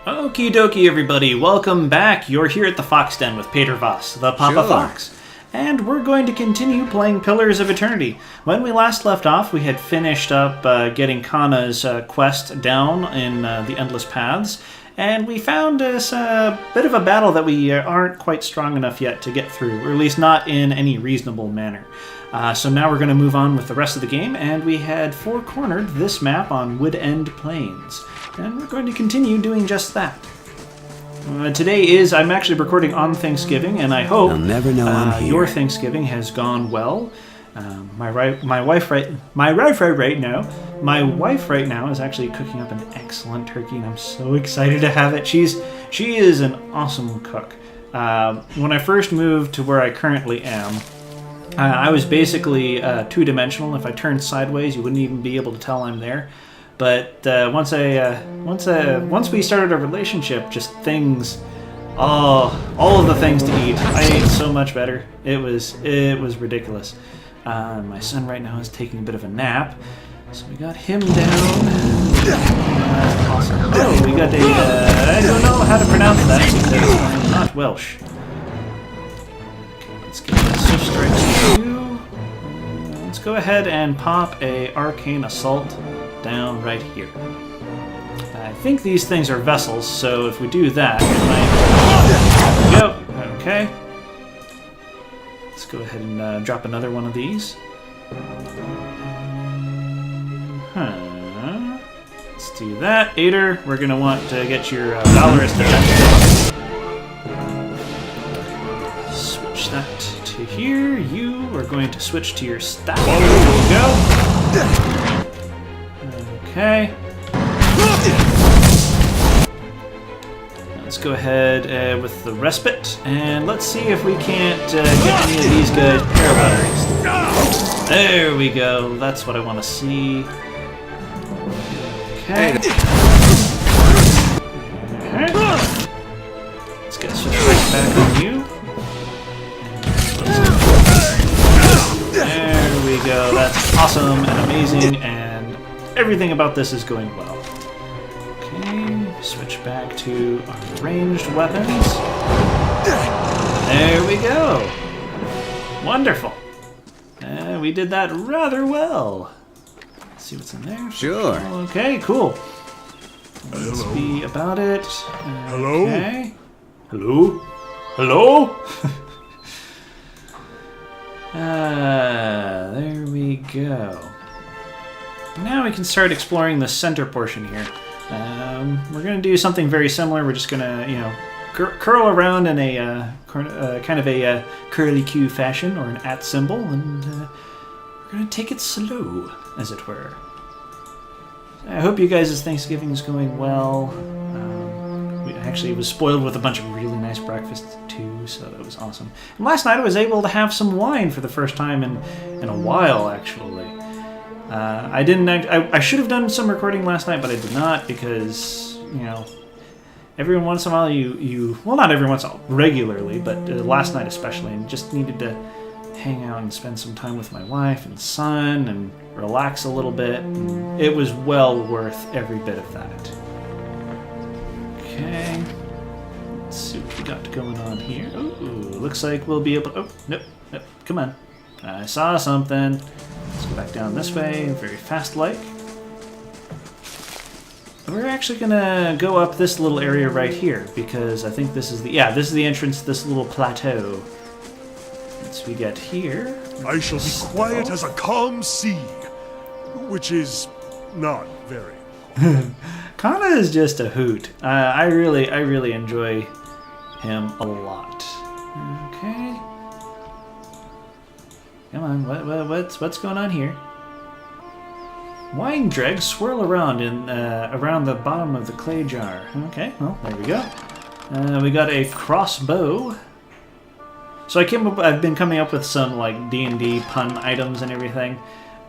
Okie dokie, everybody. Welcome back. You're here at the Fox Den with Peter Voss, the Papa Fox. And we're going to continue playing Pillars of Eternity. When we last left off, we had finished up getting Kana's quest down in the Endless Paths. And we found this bit of a battle that we aren't quite strong enough yet to get through, or at least not in any reasonable manner. So now we're going to move on with the rest of the game, and we had four-cornered this map on Wood End Plains. And we're going to continue doing just that. I'm actually recording on Thanksgiving, and I hope They'll never know your Thanksgiving has gone well. My wife right now is actually cooking up an excellent turkey, and I'm so excited to have it. She is an awesome cook. When I first moved to where I currently am, I was basically two-dimensional. If I turned sideways, you wouldn't even be able to tell I'm there. But once we started a relationship, just things, all of the things to eat. I ate so much better. It was ridiculous. My son right now is taking a bit of a nap, so we got him down. Awesome. Oh, we got I don't know how to pronounce that because I'm not Welsh. Okay, let's get this switched right to you. Let's go ahead and pop a Arcane Assault down right here. I think these things are vessels, so if we do that, we might... There we go. Okay. Let's go ahead and drop another one of these. Let's do that. Ader, we're going to want to get your Valorous defense. Switch that to here. You are going to switch to your staff. There we go. Okay. Let's go ahead with the respite, and let's see if we can't get any of these guys paralyzed. There we go. That's what I want to see. Okay. Let's get switch right back on you. There we go. That's awesome and amazing, and everything about this is going well. Okay, switch back to our ranged weapons. There we go. Wonderful. We did that rather well. Let's see what's in there. Sure. Okay, cool. Let's be about it. Okay. Hello? Hello? There we go. Now we can start exploring the center portion here. We're going to do something very similar. We're just going to, curl around in a kind of a curly Q fashion, or an @ symbol, and we're going to take it slow, as it were. I hope you guys' Thanksgiving is going well. We actually was spoiled with a bunch of really nice breakfasts too, so that was awesome. And last night I was able to have some wine for the first time in a while, actually. I didn't. I should have done some recording last night, but I did not because every once in a while well, not every once in a while, regularly, but last night especially, and just needed to hang out and spend some time with my wife and son and relax a little bit. And it was well worth every bit of that. Okay, let's see what we got going on here. Ooh, looks like we'll be able. Oh, nope, come on. I saw something. Let's go back down this way, very fast-like. We're actually gonna go up this little area right here because I think this is the entrance to this little plateau. Once we get here, I shall be quiet as a calm sea, which is not very. Kana is just a hoot. I really enjoy him a lot. Okay. Come on, what's going on here? Wine dregs swirl around around the bottom of the clay jar. Okay, well, there we go. We got a crossbow. So I've been coming up with some like D&D pun items and everything.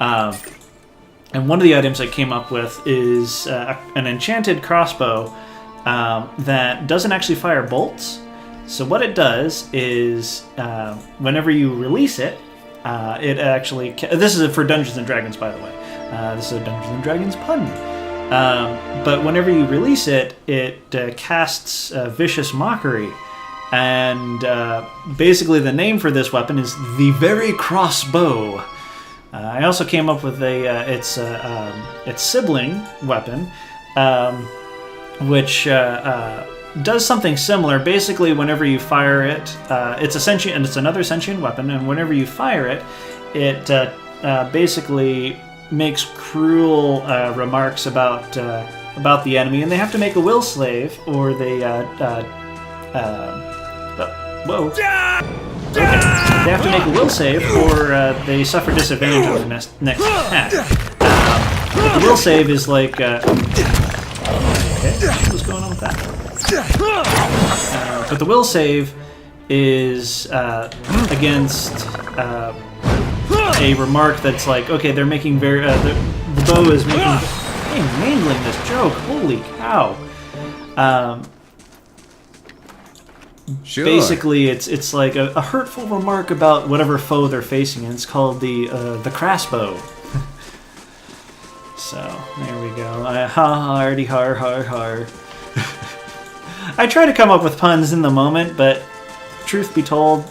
And one of the items I came up with is an enchanted crossbow that doesn't actually fire bolts. So what it does is whenever you release it, it actually... This is for Dungeons & Dragons, by the way. This is a Dungeons & Dragons pun. But whenever you release it, it casts Vicious Mockery. And basically the name for this weapon is the Very Crossbow. I also came up with its sibling weapon, which does something similar. Basically, whenever you fire it, it's a sentient, and it's another sentient weapon. And whenever you fire it, it basically makes cruel remarks about the enemy, and they have to make a will save, or they whoa. Okay. They have to make a will save, or they suffer disadvantage on the next attack. The will save is like. Okay, what's going on with that? But the will save is against a remark that's like, okay, they're making very. The bow is making. Hey, mangling this joke. Holy cow. Sure. Basically, it's like a hurtful remark about whatever foe they're facing, and it's called the crossbow. So there we go. Hardy har har har. I try to come up with puns in the moment, but truth be told,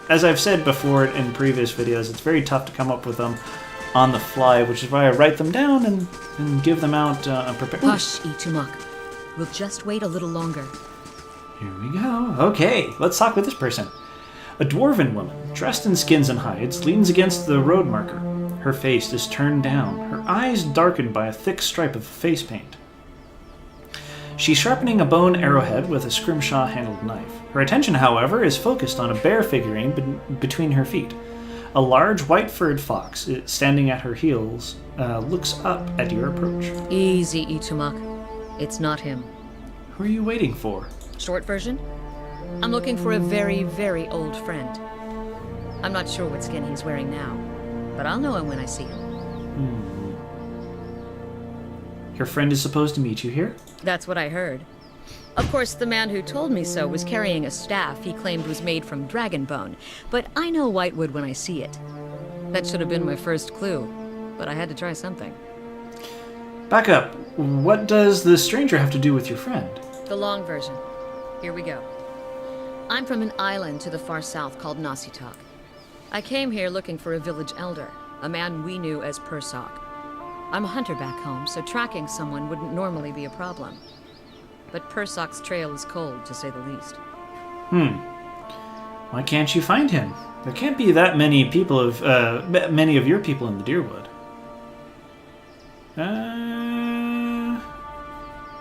as I've said before in previous videos, it's very tough to come up with them on the fly, which is why I write them down and give them out prepared. Hush, Itumak. We'll just wait a little longer. Here we go. Okay, let's talk with this person. A dwarven woman, dressed in skins and hides, leans against the road marker. Her face is turned down, her eyes darkened by a thick stripe of face paint. She's sharpening a bone arrowhead with a scrimshaw-handled knife. Her attention, however, is focused on a bear figurine between her feet. A large white-furred fox, standing at her heels, looks up at your approach. Easy, Itumak. It's not him. Who are you waiting for? Short version? I'm looking for a very, very old friend. I'm not sure what skin he's wearing now, but I'll know him when I see him. Your friend is supposed to meet you here? That's what I heard. Of course, the man who told me so was carrying a staff he claimed was made from dragon bone, but I know whitewood when I see it. That should have been my first clue, but I had to try something. Back up. What does the stranger have to do with your friend? The long version. Here we go. I'm from an island to the far south called Nasitak. I came here looking for a village elder, a man we knew as Persok. I'm a hunter back home, so tracking someone wouldn't normally be a problem. But Persok's trail is cold, to say the least. Why can't you find him? There can't be that many people many of your people in the Deerwood.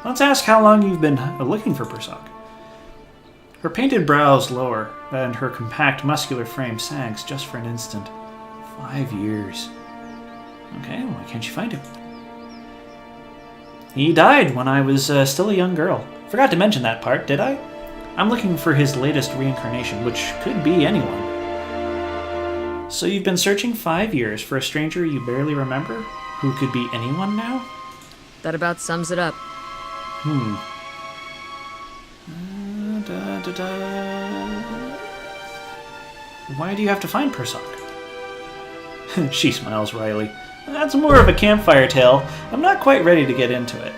Let's ask how long you've been looking for Persok. Her painted brows lower, and her compact, muscular frame sags just for an instant. 5 years. Okay, why can't you find him? He died when I was still a young girl. Forgot to mention that part, did I? I'm looking for his latest reincarnation, which could be anyone. So you've been searching 5 years for a stranger you barely remember, who could be anyone now? That about sums it up. Why do you have to find Persok? She smiles wryly. That's more of a campfire tale. I'm not quite ready to get into it.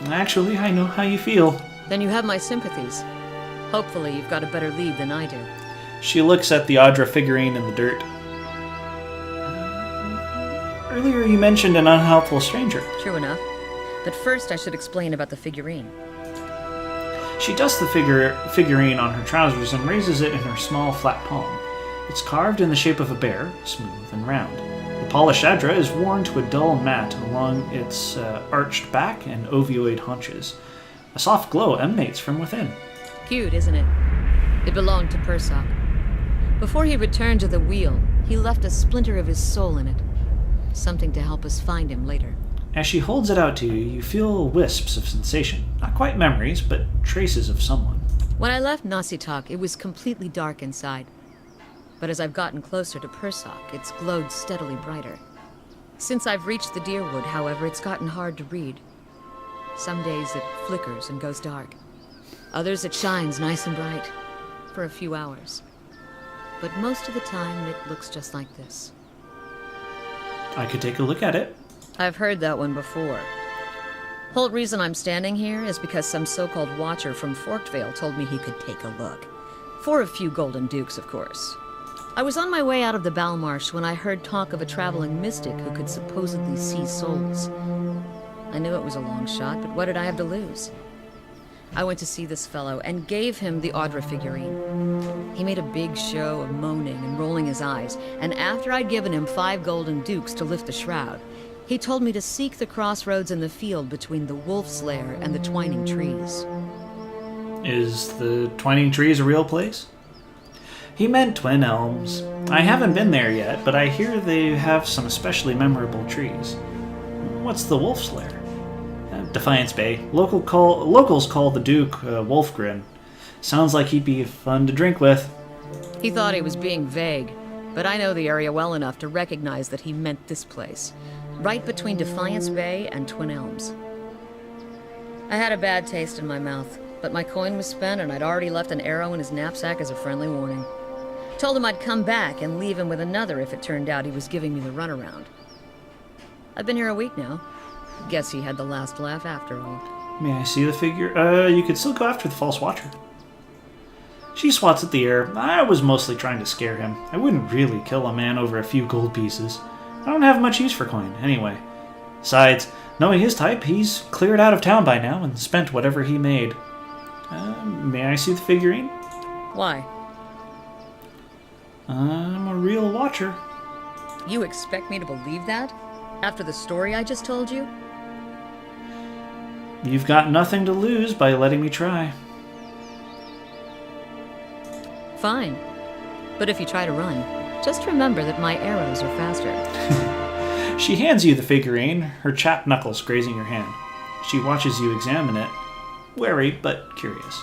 Actually, I know how you feel. Then you have my sympathies. Hopefully you've got a better lead than I do. She looks at the Audra figurine in the dirt. Earlier you mentioned an unhelpful stranger. True enough. But first I should explain about the figurine. She dusts the figurine on her trousers and raises it in her small, flat palm. It's carved in the shape of a bear, smooth and round. The polished Adra is worn to a dull mat along its arched back and ovoid haunches. A soft glow emanates from within. Cute, isn't it? It belonged to Persok. Before he returned to the wheel, he left a splinter of his soul in it. Something to help us find him later. As she holds it out to you, you feel wisps of sensation. Not quite memories, but traces of someone. When I left Nasitak, it was completely dark inside. But as I've gotten closer to Persok, it's glowed steadily brighter. Since I've reached the Deerwood, however, it's gotten hard to read. Some days it flickers and goes dark. Others it shines nice and bright, for a few hours. But most of the time it looks just like this. I could take a look at it. I've heard that one before. Whole reason I'm standing here is because some so-called watcher from Forkvale told me he could take a look. For a few golden dukes, of course. I was on my way out of the Balmarsh when I heard talk of a traveling mystic who could supposedly see souls. I knew it was a long shot, but what did I have to lose? I went to see this fellow and gave him the Audra figurine. He made a big show of moaning and rolling his eyes, and after I'd given him 5 golden dukes to lift the shroud, he told me to seek the crossroads in the field between the Wolf's Lair and the Twining Trees. Is the Twining Trees a real place? He meant Twin Elms. I haven't been there yet, but I hear they have some especially memorable trees. What's the Wolf's Lair? Defiance Bay. Locals call the Duke Wolfgren. Sounds like he'd be fun to drink with. He thought he was being vague, but I know the area well enough to recognize that he meant this place. Right between Defiance Bay and Twin Elms. I had a bad taste in my mouth, but my coin was spent and I'd already left an arrow in his knapsack as a friendly warning. Told him I'd come back and leave him with another if it turned out he was giving me the runaround. I've been here a week now. Guess he had the last laugh after all. May I see the figure? You could still go after the false watcher. She swats at the air. I was mostly trying to scare him. I wouldn't really kill a man over a few gold pieces. I don't have much use for coin, anyway. Besides, knowing his type, he's cleared out of town by now and spent whatever he made. May I see the figurine? Why? I'm a real watcher. You expect me to believe that? After the story I just told you? You've got nothing to lose by letting me try. Fine. But if you try to run, just remember that my arrows are faster. She hands you the figurine, her chapped knuckles grazing your hand. She watches you examine it, wary but curious.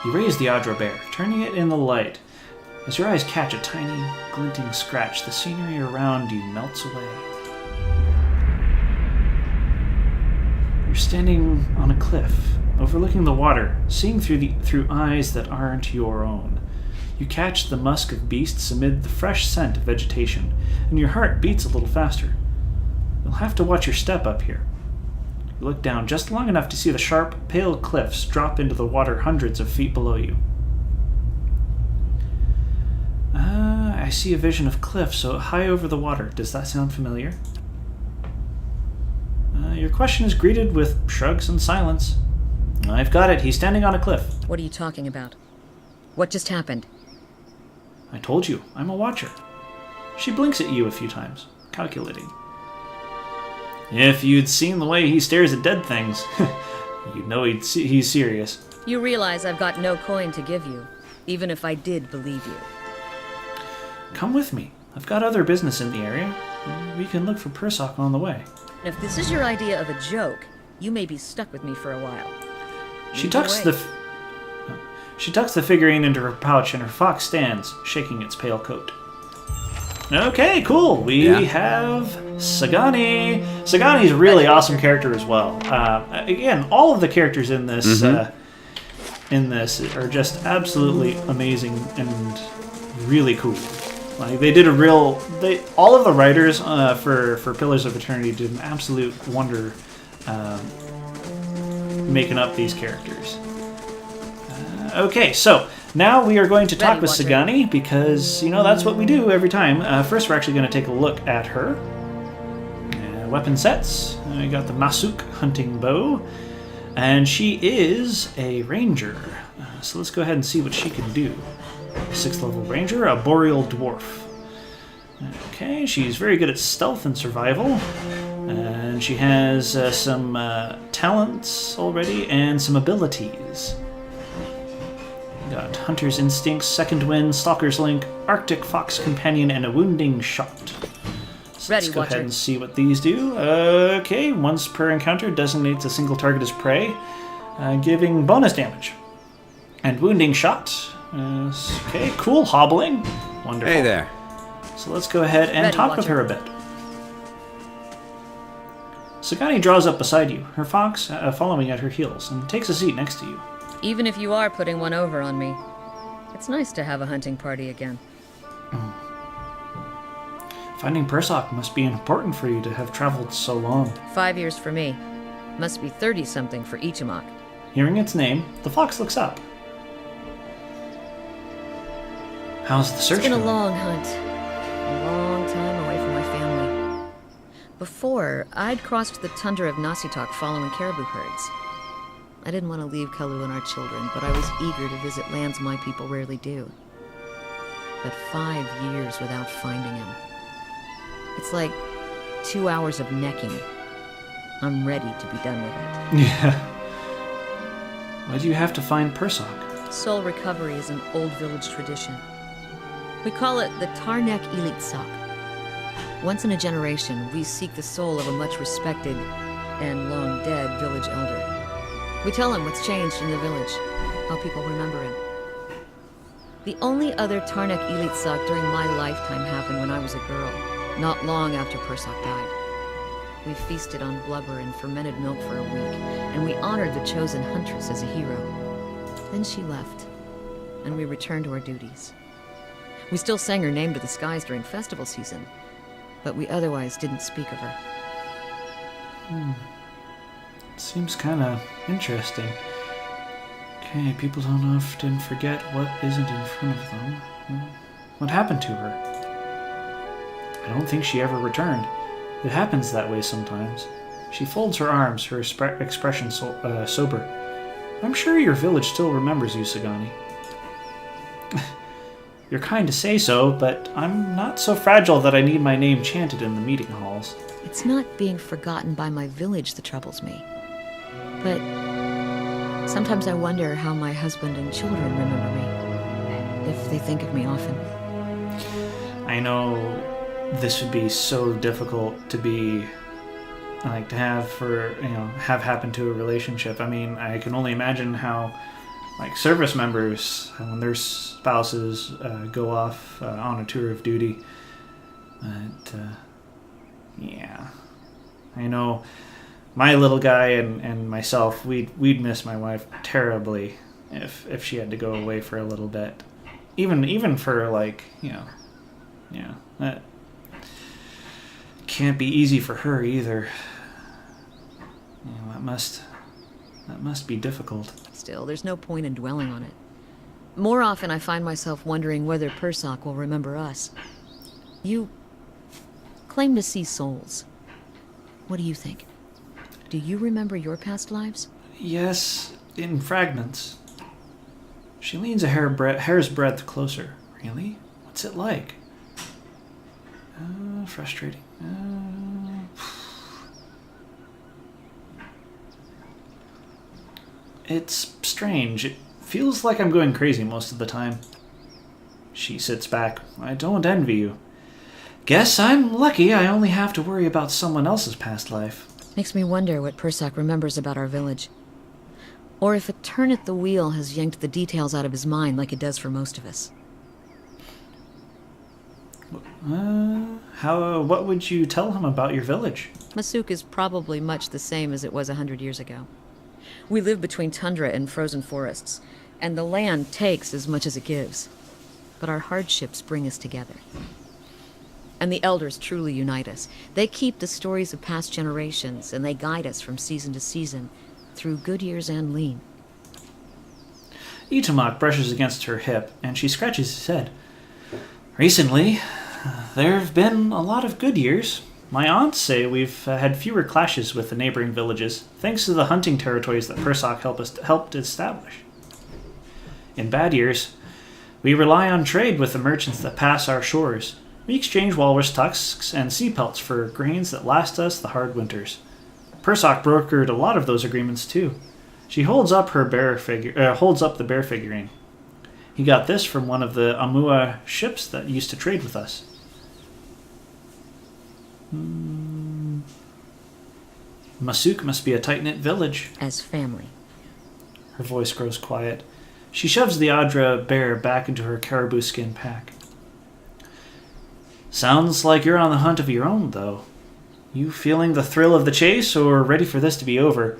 You raise the Audra bear, turning it in the light. As your eyes catch a tiny, glinting scratch, the scenery around you melts away. You're standing on a cliff, overlooking the water, seeing through eyes that aren't your own. You catch the musk of beasts amid the fresh scent of vegetation, and your heart beats a little faster. You'll have to watch your step up here. You look down just long enough to see the sharp, pale cliffs drop into the water hundreds of feet below you. I see a vision of cliffs so high over the water. Does that sound familiar? Your question is greeted with shrugs and silence. I've got it. He's standing on a cliff. What are you talking about? What just happened? I told you, I'm a watcher. She blinks at you a few times, calculating. If you'd seen the way he stares at dead things, you'd know he's serious. You realize I've got no coin to give you, even if I did believe you. Come with me. I've got other business in the area. We can look for Persock on the way. If this is your idea of a joke, you may be stuck with me for a while. She tucks the figurine into her pouch, and her fox stands, shaking its pale coat. Okay, cool. We have Sagani. Sagani's a really awesome character as well. Again, all of the characters in this are just absolutely amazing and really cool. Like they did all of the writers for Pillars of Eternity did an absolute wonder making up these characters. Okay, so now we are going to talk with Sigani because, that's what we do every time. First, we're actually going to take a look at her. Weapon sets. We got the Masuk hunting bow. And she is a ranger. So let's go ahead and see what she can do. 6th level ranger, a boreal dwarf. Okay, she's very good at stealth and survival. And she has some talents already and some abilities. Got Hunter's Instincts, Second Wind, Stalker's Link, Arctic Fox Companion, and a Wounding Shot. So let's go ahead and see what these do. Okay, once per encounter, designates a single target as prey, giving bonus damage. And Wounding Shot. Okay, cool. Hobbling. Wonderful. Hey there. So let's go ahead and talk with her a bit. Sagani draws up beside you, her fox following at her heels, and takes a seat next to you. Even if you are putting one over on me, it's nice to have a hunting party again. Finding Persock must be important for you to have traveled so long. 5 years for me. Must be 30-something for Ichimak. Hearing its name, the fox looks up. How's the search It's been going? a long hunt. A long time away from my family. Before, I'd crossed the tundra of Nasitok following caribou herds. I didn't want to leave Kalu and our children, but I was eager to visit lands my people rarely do. But 5 years without finding him. It's like 2 hours of necking. I'm ready to be done with it. Yeah. Why do you have to find Persock? Soul recovery is an old village tradition. We call it the Tarnek Elite Sok. Once in a generation, we seek the soul of a much respected and long dead village elder. We tell him what's changed in the village, how people remember him. The only other Tarnek Elite Sok during my lifetime happened when I was a girl, not long after Persock died. We feasted on blubber and fermented milk for a week, and we honored the chosen huntress as a hero. Then she left, and we returned to our duties. We still sang her name to the skies during festival season, but we otherwise didn't speak of her. Seems kind of interesting. Okay, people don't often forget what isn't in front of them. What happened to her? I don't think she ever returned. It happens that way sometimes. She folds her arms, her expression sober. I'm sure your village still remembers you, Sagani. You're kind to say so, but I'm not so fragile that I need my name chanted in the meeting halls. It's not being forgotten by my village that troubles me. But sometimes I wonder how my husband and children remember me, if they think of me often. I know this would be so difficult to be, like, to have have happen to a relationship. I mean, I can only imagine how, like, service members, when their spouses go off on a tour of duty. But, yeah. I know my little guy and myself, we'd miss my wife terribly if she had to go away for a little bit. Even for, like, yeah, that can't be easy for her either. That must be difficult. Still, there's no point in dwelling on it. More often I find myself wondering whether Persock will remember us. You claim to see souls. What do you think? Do you remember your past lives? Yes, in fragments. She leans a hair's breadth closer. Really? What's it like? Frustrating. It's strange. It feels like I'm going crazy most of the time. She sits back. I don't envy you. Guess I'm lucky I only have to worry about someone else's past life. Makes me wonder what Persock remembers about our village. Or if a turn at the wheel has yanked the details out of his mind like it does for most of us. What would you tell him about your village? Masuk is probably much the same as it was 100 years ago. We live between tundra and frozen forests, and the land takes as much as it gives. But our hardships bring us together. And the elders truly unite us. They keep the stories of past generations, and they guide us from season to season, through good years and lean. Itamak brushes against her hip, and she scratches his head. Recently, there have been a lot of good years. My aunts say we've had fewer clashes with the neighboring villages, thanks to the hunting territories that Persock helped establish. In bad years, we rely on trade with the merchants that pass our shores. We exchange walrus tusks and sea pelts for grains that last us the hard winters. Persock brokered a lot of those agreements too. She holds up the bear figurine. He got this from one of the Amua ships that used to trade with us. Masuk must be a tight-knit village. As family. Her voice grows quiet. She shoves the Adra bear back into her caribou skin pack. Sounds like you're on the hunt of your own, though. You feeling the thrill of the chase, or ready for this to be over?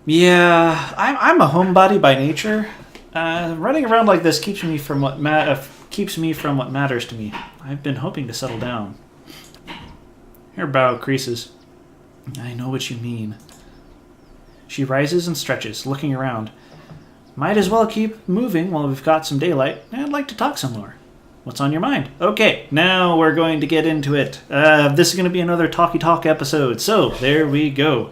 Yeah, I'm a homebody by nature. Running around like this keeps me from what matters to me. I've been hoping to settle down. Her brow creases. I know what you mean. She rises and stretches, looking around. Might as well keep moving while we've got some daylight. I'd like to talk some more. What's on your mind? Okay, now we're going to get into it. This is going to be another talky talk episode, so there we go.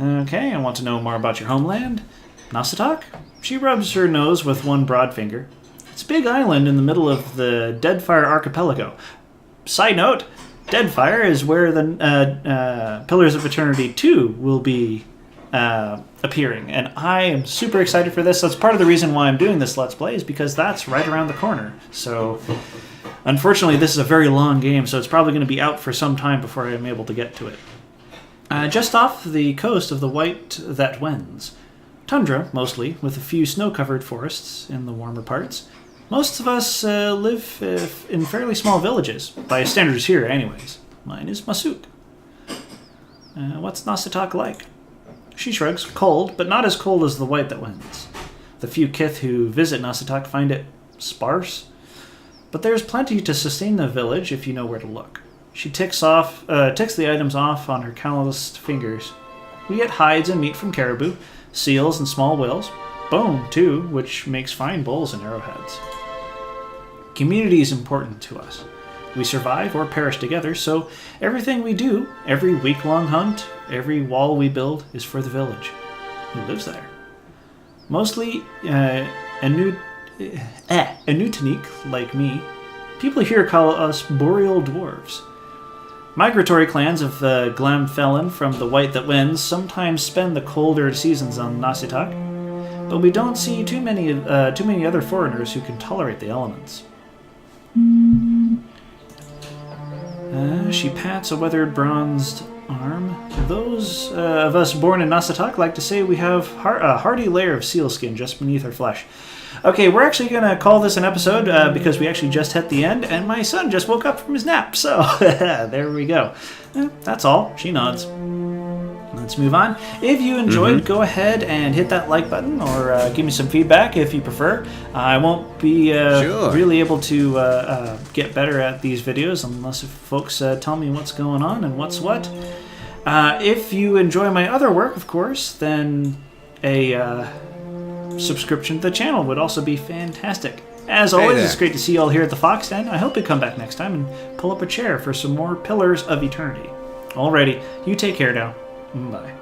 Okay, I want to know more about your homeland. Nasatak? She rubs her nose with one broad finger. It's a big island in the middle of the Deadfire Archipelago. Side note, Deadfire is where the Pillars of Eternity 2 will be appearing, and I am super excited for this. That's part of the reason why I'm doing this Let's Play, is because that's right around the corner. So, unfortunately, this is a very long game, so it's probably going to be out for some time before I'm able to get to it. Just off the coast of the White That Wends. Tundra, mostly, with a few snow-covered forests in the warmer parts. Most of us live in fairly small villages, by standards here anyways. Mine is Masuk. What's Nasatak like? She shrugs. Cold, but not as cold as the White That Wends. The few kith who visit Nasatak find it sparse, but there's plenty to sustain the village if you know where to look. She ticks the items off on her calloused fingers. We get hides and meat from caribou, seals and small whales, bone too, which makes fine bowls and arrowheads. Community is important to us. We survive or perish together, so everything we do, every week-long hunt, every wall we build, is for the village. Who lives there? Mostly Anutanique, like me. People here call us boreal dwarves. Migratory clans of the Glamfelin from the White That Wends sometimes spend the colder seasons on Nasatak, but we don't see too many other foreigners who can tolerate the elements. She pats a weathered bronzed arm. Those of us born in Nasatak like to say we have a hardy layer of sealskin just beneath our flesh. Okay, we're actually going to call this an episode because we actually just hit the end, and my son just woke up from his nap, so there we go. That's all. She nods. Let's move on. If you enjoyed, go ahead and hit that like button, or give me some feedback if you prefer. I won't be really able to get better at these videos unless if folks tell me what's going on and what's what. If you enjoy my other work, of course, then a subscription to the channel would also be fantastic. As always, it's great to see you all here at the Fox Den. I hope you come back next time and pull up a chair for some more Pillars of Eternity. Alrighty, you take care now. Bye.